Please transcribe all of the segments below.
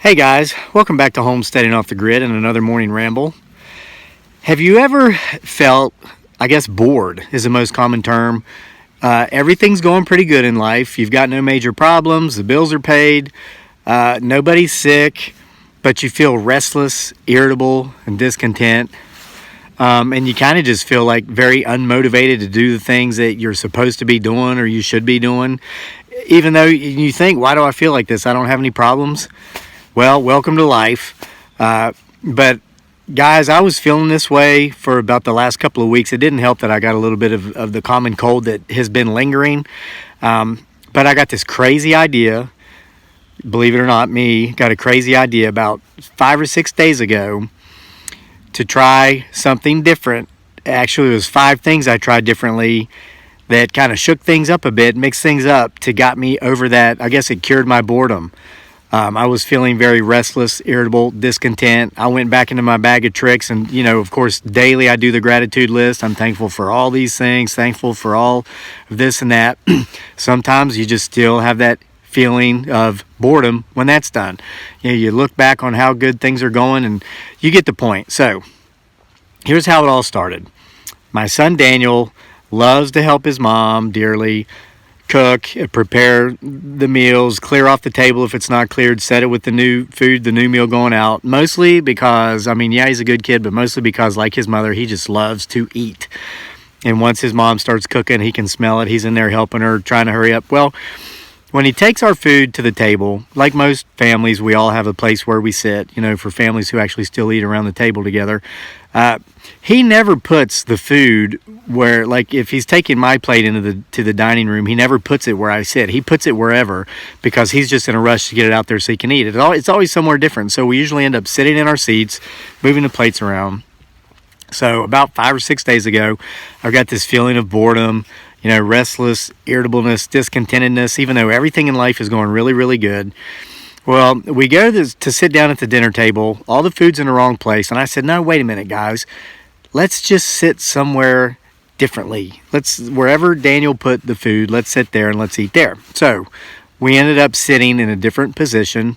Hey guys, welcome back to Homesteading Off the Grid and another morning ramble. Have you ever felt, I guess bored is the most common term. Everything's going pretty good in life. You've got no major problems, the bills are paid, nobody's sick, but you feel restless, irritable, and discontent. And you kind of just feel like very unmotivated to do the things that you're supposed to be doing or you should be doing. Even though you think, why do I feel like this? I don't have any problems. Well, welcome to life. But guys, I was feeling this way for about the last couple of weeks. It didn't help that I got a little bit of the common cold that has been lingering. But I got this crazy idea. Believe it or not, got a crazy idea about 5 or 6 days ago to try something different. Actually, it was 5 things I tried differently that kind of shook things up a bit, mixed things up to got me over that. I guess it cured my boredom. I was feeling very restless, irritable, discontent. I went back into my bag of tricks and, of course, daily I do the gratitude list. I'm thankful for all these things, thankful for all of this and that. Sometimes you just still have that feeling of boredom when that's done. You look back on how good things are going and you get the point. So here's how it all started. My son Daniel loves to help his mom dearly. Cook, prepare the meals, clear off the table if it's not cleared, set it with the new food, the new meal going out. Mostly because, he's a good kid, but mostly because, like his mother, he just loves to eat. And once his mom starts cooking, he can smell it. He's in there helping her, trying to hurry up. Well, when he takes our food to the table, like most families, we all have a place where we sit, for families who actually still eat around the table together. He never puts the food where, like, if he's taking my plate to the dining room, he never puts it where I sit. He puts it wherever because he's just in a rush to get it out there so he can eat it. It's always somewhere different. So we usually end up sitting in our seats, moving the plates around. So about 5 or 6 days ago, I've got this feeling of boredom, restless, irritableness, discontentedness, even though everything in life is going really, really good. Well, we go to sit down at the dinner table. All the food's in the wrong place. And I said, no, wait a minute, guys. Let's just sit somewhere differently. Wherever Daniel put the food, let's sit there and let's eat there. So we ended up sitting in a different position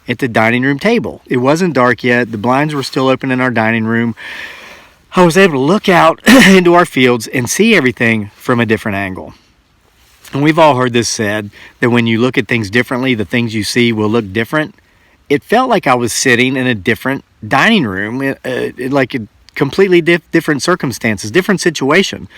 at the dining room table. It wasn't dark yet. The blinds were still open in our dining room. I was able to look out into our fields and see everything from a different angle. And we've all heard this said, that when you look at things differently, the things you see will look different. It felt like I was sitting in a different dining room, like a completely different circumstances, different situation.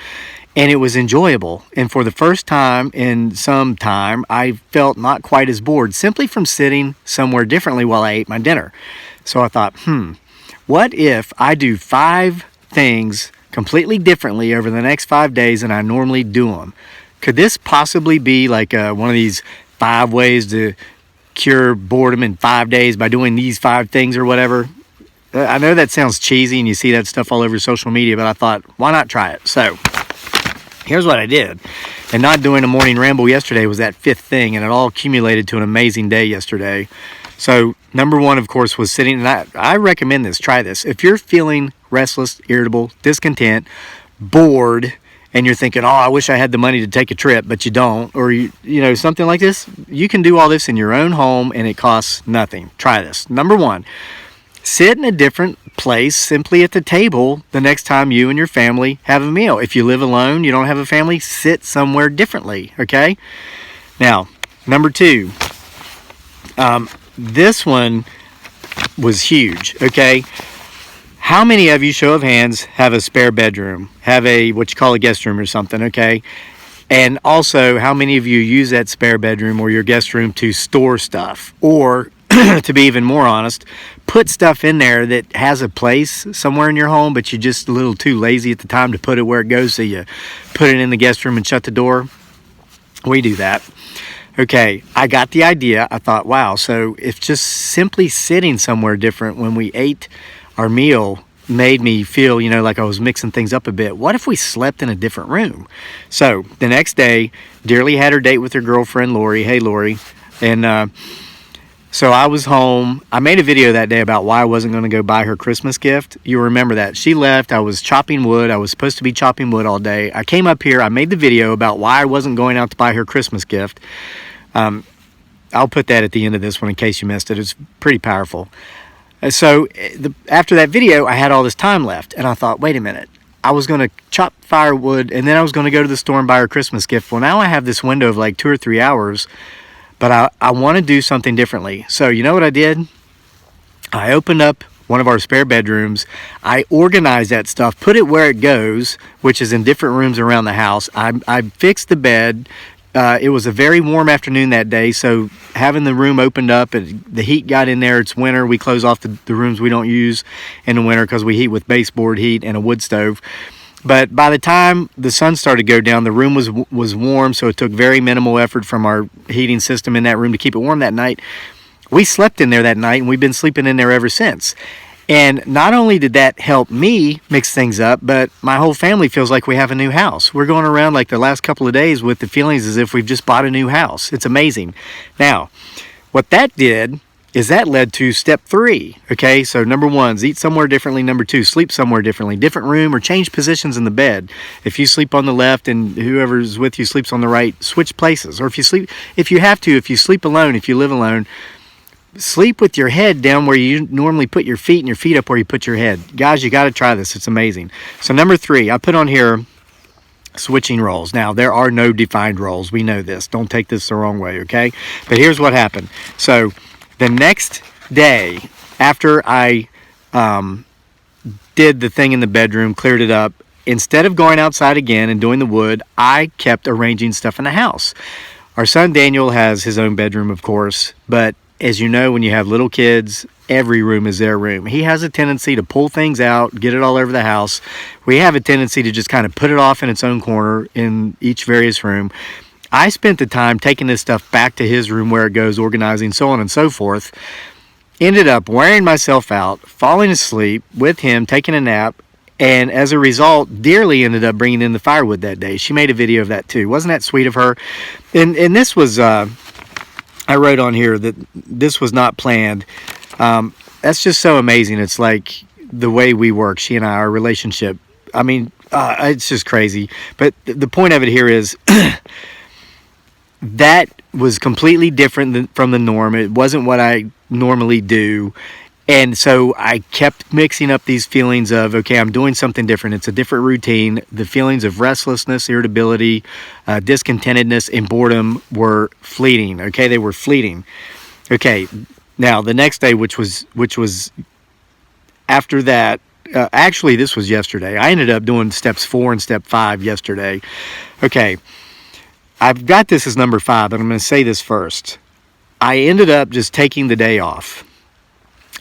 And it was enjoyable. And for the first time in some time, I felt not quite as bored, simply from sitting somewhere differently while I ate my dinner. So I thought, what if I do 5 things completely differently over the next 5 days than I normally do them? Could this possibly be like one of these 5 ways to cure boredom in 5 days by doing these 5 things or whatever? I know that sounds cheesy and you see that stuff all over social media, but I thought, why not try it? So here's what I did. And not doing a morning ramble yesterday was that 5th thing, and it all accumulated to an amazing day yesterday. So number 1, of course, was sitting, and I recommend this. Try this. If you're feeling restless, irritable, discontent, bored, and you're thinking, oh, I wish I had the money to take a trip, but you don't, or something like this, you can do all this in your own home and it costs nothing. Try this. Number 1, sit in a different place simply at the table the next time you and your family have a meal. If you live alone, you don't have a family, sit somewhere differently, okay? Now, number 2, this one was huge, okay? How many of you, show of hands, have a spare bedroom, have what you call a guest room or something, okay? And also, how many of you use that spare bedroom or your guest room to store stuff? Or, to be even more honest, put stuff in there that has a place somewhere in your home, but you're just a little too lazy at the time to put it where it goes, so you put it in the guest room and shut the door? We do that. Okay, I got the idea. I thought, wow, so if just simply sitting somewhere different when we ate our meal made me feel, like I was mixing things up a bit. What if we slept in a different room? So the next day, Dearly had her date with her girlfriend, Lori. Hey, Lori. And so I was home. I made a video that day about why I wasn't going to go buy her Christmas gift. You remember that. She left. I was chopping wood. I was supposed to be chopping wood all day. I came up here. I made the video about why I wasn't going out to buy her Christmas gift. I'll put that at the end of this one in case you missed it. It's pretty powerful. So after that video, I had all this time left, and I thought, wait a minute. I was going to chop firewood, and then I was going to go to the store and buy her a Christmas gift. Well, now I have this window of like 2 or 3 hours, but I want to do something differently. So you know what I did? I opened up one of our spare bedrooms. I organized that stuff, put it where it goes, which is in different rooms around the house. I fixed the bed. It was a very warm afternoon that day, so having the room opened up, the heat got in there. It's winter. We close off the rooms we don't use in the winter because we heat with baseboard heat and a wood stove. But by the time the sun started to go down, the room was warm, so it took very minimal effort from our heating system in that room to keep it warm that night. We slept in there that night, and we've been sleeping in there ever since. And not only did that help me mix things up, but my whole family feels like we have a new house. We're going around like the last couple of days with the feelings as if we've just bought a new house. It's amazing. Now, what that did is that led to step 3. Okay, so number 1 is eat somewhere differently. Number 2, sleep somewhere differently. Different room or change positions in the bed. If you sleep on the left and whoever's with you sleeps on the right, switch places. Or if you sleep alone, if you live alone, sleep with your head down where you normally put your feet and your feet up where you put your head. Guys, you got to try this. It's amazing. So number 3, I put on here switching roles. Now, there are no defined roles. We know this. Don't take this the wrong way, okay? But here's what happened. So the next day after I did the thing in the bedroom, cleared it up, instead of going outside again and doing the wood, I kept arranging stuff in the house. Our son Daniel has his own bedroom, of course, but as you know, when you have little kids, every room is their room. He has a tendency to pull things out, get it all over the house. We have a tendency to just kind of put it off in its own corner in each various room. I spent the time taking this stuff back to his room where it goes, organizing, so on and so forth. Ended up wearing myself out, falling asleep with him, taking a nap, and as a result, Dearly ended up bringing in the firewood that day. She made a video of that too. Wasn't that sweet of her? And this was... I wrote on here that this was not planned. That's just so amazing. It's like the way we work, she and I, our relationship. I mean, it's just crazy. But the point of it here is that was completely different from the norm. It wasn't what I normally do. And so I kept mixing up these feelings of, okay, I'm doing something different. It's a different routine. The feelings of restlessness, irritability, discontentedness, and boredom were fleeting. Okay, they were fleeting. Okay, now the next day, which was after that, actually this was yesterday. I ended up doing steps 4 and step 5 yesterday. Okay, I've got this as number 5, but I'm going to say this first. I ended up just taking the day off.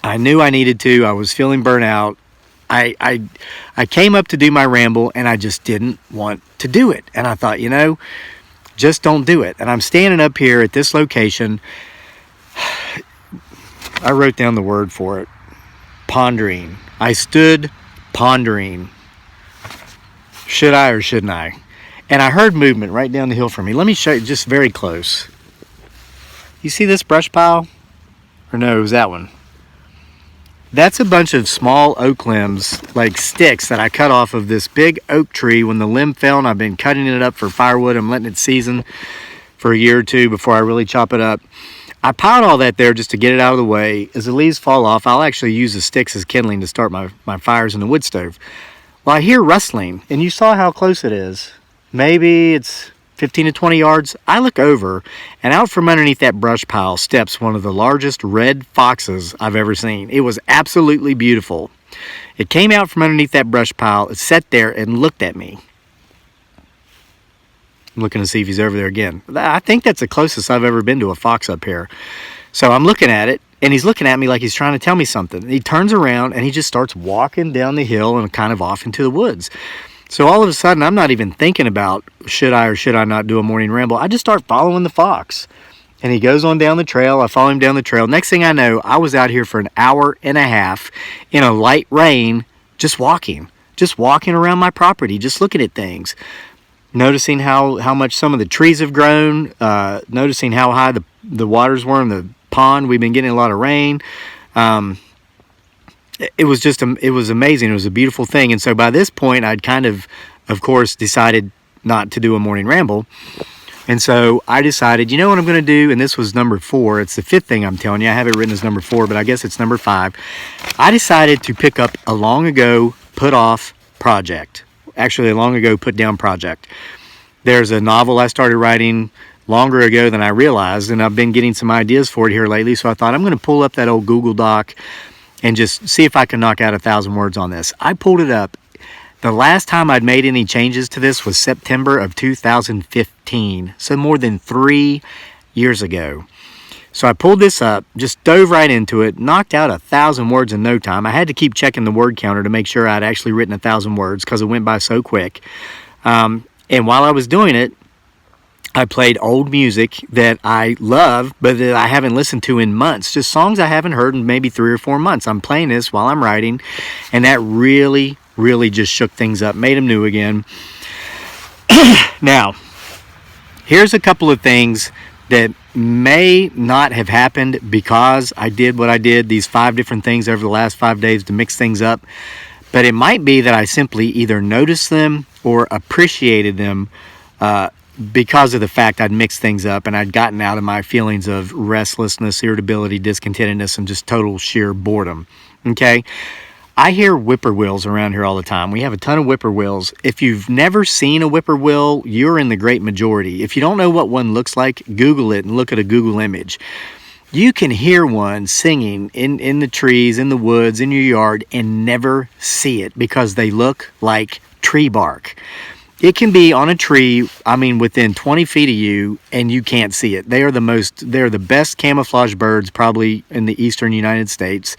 I knew I needed to. I was feeling burnt out. I came up to do my ramble, and I just didn't want to do it. And I thought, just don't do it. And I'm standing up here at this location. I wrote down the word for it. Pondering. I stood pondering. Should I or shouldn't I? And I heard movement right down the hill from me. Let me show you just very close. You see this brush pile? Or no, it was that one. That's a bunch of small oak limbs, like sticks, that I cut off of this big oak tree when the limb fell, and I've been cutting it up for firewood. I'm letting it season for a year or two before I really chop it up. I piled all that there just to get it out of the way. As the leaves fall off, I'll actually use the sticks as kindling to start my fires in the wood stove. Well, I hear rustling, and you saw how close it is. Maybe it's 15 to 20 yards. I look over, and out from underneath that brush pile steps one of the largest red foxes I've ever seen. It was absolutely beautiful. It came out from underneath that brush pile. It sat there and looked at me. I'm looking to see if he's over there again. I think that's the closest I've ever been to a fox up here. So I'm looking at it, and he's looking at me like he's trying to tell me something. He turns around, and he just starts walking down the hill and kind of off into the woods. So all of a sudden, I'm not even thinking about should I or should I not do a morning ramble. I just start following the fox. And he goes on down the trail. I follow him down the trail. Next thing I know, I was out here for an hour and a half in a light rain, just walking around my property, just looking at things. Noticing how much some of the trees have grown, noticing how high the waters were in the pond. We've been getting a lot of rain. It was amazing. It was a beautiful thing. And so by this point, I'd kind of course, decided not to do a morning ramble. And so I decided, you know what I'm going to do? And this was number 4. It's the 5th thing I'm telling you. I have it written as number 4, but I guess it's number 5. I decided to pick up a long ago put off project. Actually, a long ago put down project. There's a novel I started writing longer ago than I realized, and I've been getting some ideas for it here lately. So I thought I'm going to pull up that old Google Doc and just see if I can knock out 1,000 words on this. I pulled it up. The last time I'd made any changes to this was September of 2015, so more than 3 years ago. So I pulled this up, just dove right into it, knocked out 1,000 words in no time. I had to keep checking the word counter to make sure I'd actually written 1,000 words because it went by so quick. And while I was doing it, I played old music that I love, but that I haven't listened to in months. Just songs I haven't heard in maybe 3 or 4 months. I'm playing this while I'm writing, and that really just shook things up, made them new again. Now, here's a couple of things that may not have happened because I did what I did, these 5 different things over the last 5 days to mix things up. But it might be that I simply either noticed them or appreciated them because of the fact I'd mixed things up and I'd gotten out of my feelings of restlessness, irritability, discontentedness, and just total sheer boredom. Okay? I hear whippoorwills around here all the time. We have a ton of whippoorwills. If you've never seen a whippoorwill, you're in the great majority. If you don't know what one looks like, Google it and look at a Google image. You can hear one singing in the trees, in the woods, in your yard, and never see it because they look like tree bark. It can be on a tree, within 20 feet of you, and you can't see it. They're the best camouflage birds probably in the eastern United States.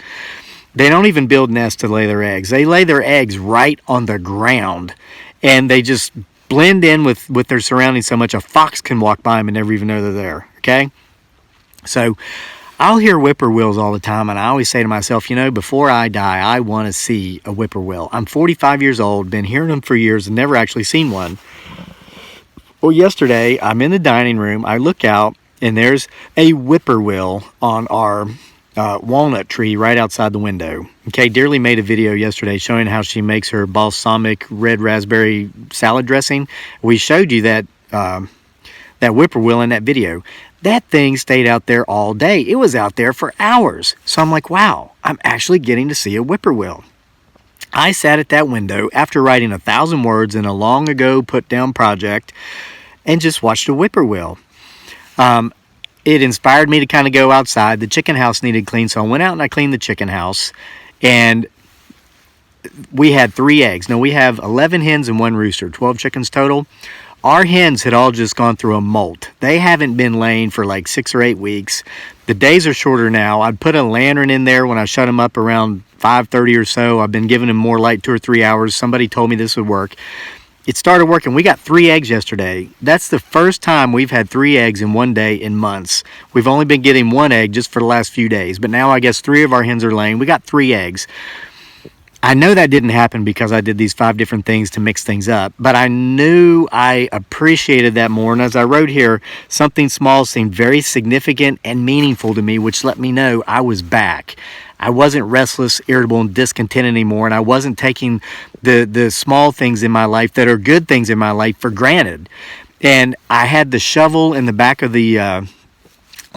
They don't even build nests to lay their eggs. They lay their eggs right on the ground, and they just blend in with their surroundings so much a fox can walk by them and never even know they're there, okay? So I'll hear whippoorwills all the time, and I always say to myself, before I die, I want to see a whippoorwill. I'm 45 years old, been hearing them for years, and never actually seen one. Well, yesterday, I'm in the dining room. I look out, and there's a whippoorwill on our walnut tree right outside the window. Okay, Dearly made a video yesterday showing how she makes her balsamic red raspberry salad dressing. We showed you that whippoorwill in that video. That thing stayed out there all day. It was out there for hours. So I'm like, wow, I'm actually getting to see a whippoorwill. I sat at that window after writing 1,000 words in a long ago put down project and just watched a whippoorwill. It inspired me to kind of go outside. The chicken house needed cleaned, so I went out and I cleaned the chicken house. And we had 3 eggs. Now, we have 11 hens and 1 rooster, 12 chickens total. Our hens had all just gone through a molt. They haven't been laying for like 6 or 8 weeks. The days are shorter now. I'd put a lantern in there when I shut them up around 5:30 or so. I've been giving them more light 2 or 3 hours. Somebody told me this would work. It started working. We got 3 eggs yesterday. That's the first time we've had 3 eggs in one day in months. We've only been getting 1 egg just for the last few days. But now I guess 3 of our hens are laying. We got 3 eggs. I know that didn't happen because I did these 5 different things to mix things up, but I knew I appreciated that more. And as I wrote here, something small seemed very significant and meaningful to me, which let me know I was back. I wasn't restless, irritable, and discontent anymore, and I wasn't taking the small things in my life that are good things in my life for granted. And I had the shovel in the back of the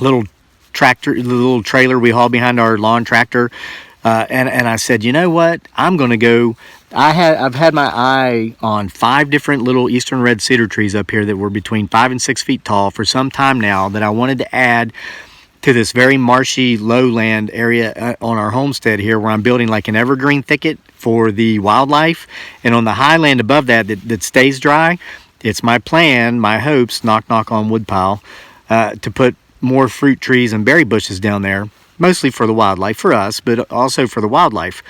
little trailer we haul behind our lawn tractor. And I said, you know what? I'm going to go. I've had my eye on 5 different little eastern red cedar trees up here that were between 5 and 6 feet tall for some time now that I wanted to add to this very marshy lowland area on our homestead here, where I'm building like an evergreen thicket for the wildlife. And on the highland above that stays dry, it's my plan, my hopes, knock on woodpile, to put more fruit trees and berry bushes down there. Mostly for the wildlife, for us, but also for the wildlife.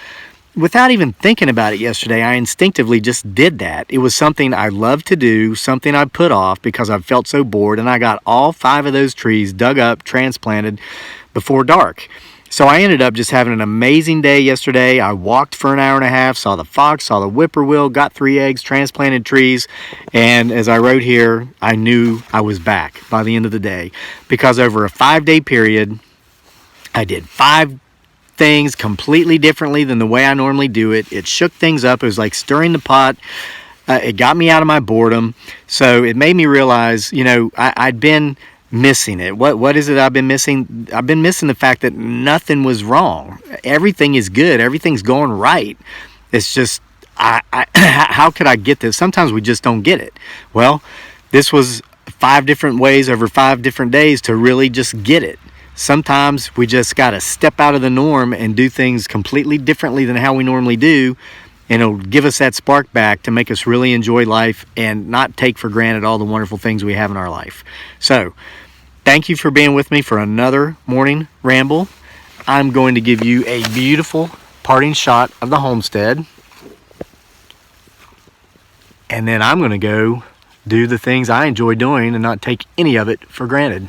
Without even thinking about it yesterday, I instinctively just did that. It was something I love to do, something I put off because I felt so bored, and I got all 5 of those trees dug up, transplanted before dark. So I ended up just having an amazing day yesterday. I walked for an hour and a half, saw the fox, saw the whippoorwill, got 3 eggs, transplanted trees, and as I wrote here, I knew I was back by the end of the day because over a 5-day period, I did 5 things completely differently than the way I normally do it. It shook things up. It was like stirring the pot. It got me out of my boredom. So it made me realize, I'd been missing it. What is it I've been missing? I've been missing the fact that nothing was wrong. Everything is good. Everything's going right. It's just, how could I get this? Sometimes we just don't get it. Well, this was 5 different ways over 5 different days to really just get it. Sometimes we just got to step out of the norm and do things completely differently than how we normally do. And it'll give us that spark back to make us really enjoy life and not take for granted all the wonderful things we have in our life. So, thank you for being with me for another morning ramble. I'm going to give you a beautiful parting shot of the homestead. And then I'm going to go do the things I enjoy doing and not take any of it for granted.